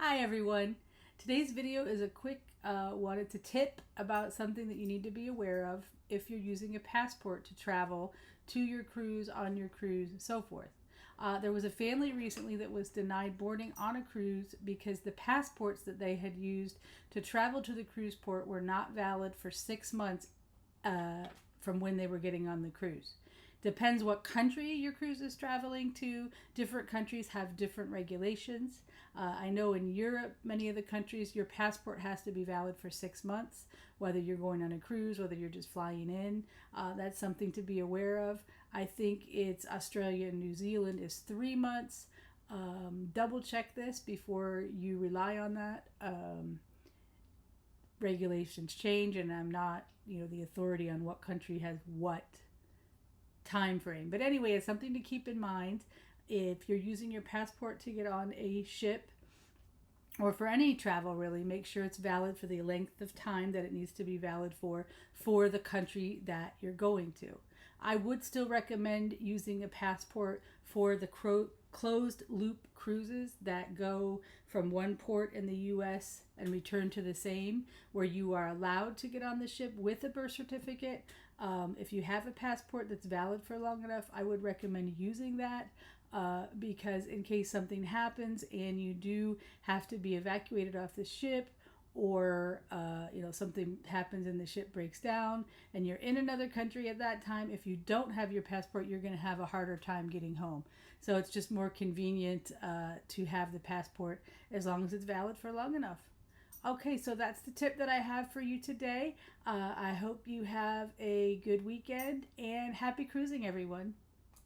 Hi everyone. Today's video is a quick wanted to tip about something that you need to be aware of if you're using a passport to travel to your cruise, on your cruise, and so forth. There was a family recently that was denied boarding on a cruise because the passports that they had used to travel to the cruise port were not valid for 6 months from when they were getting on the cruise. Depends what country your cruise is traveling to. Different countries have different regulations. I know in Europe, many of the countries, your passport has to be valid for 6 months, whether you're going on a cruise, whether you're just flying in. That's something to be aware of. I think it's Australia and New Zealand is 3 months. Double check this before you rely on that. Regulations change, and I'm not, the authority on what country has what time frame. But anyway, it's something to keep in mind if you're using your passport to get on a ship or for any travel. Really make sure it's valid for the length of time that it needs to be valid for the country that you're going to. I would still recommend using a passport for the closed loop cruises that go from one port in the US and return to the same, where you are allowed to get on the ship with a birth certificate. If you have a passport that's valid for long enough, I would recommend using that because in case something happens and you do have to be evacuated off the ship, or something happens and the ship breaks down and you're in another country at that time, if you don't have your passport, you're going to have a harder time getting home. So it's just more convenient to have the passport as long as it's valid for long enough. Okay, so that's the tip that I have for you today. I hope you have a good weekend and happy cruising, everyone.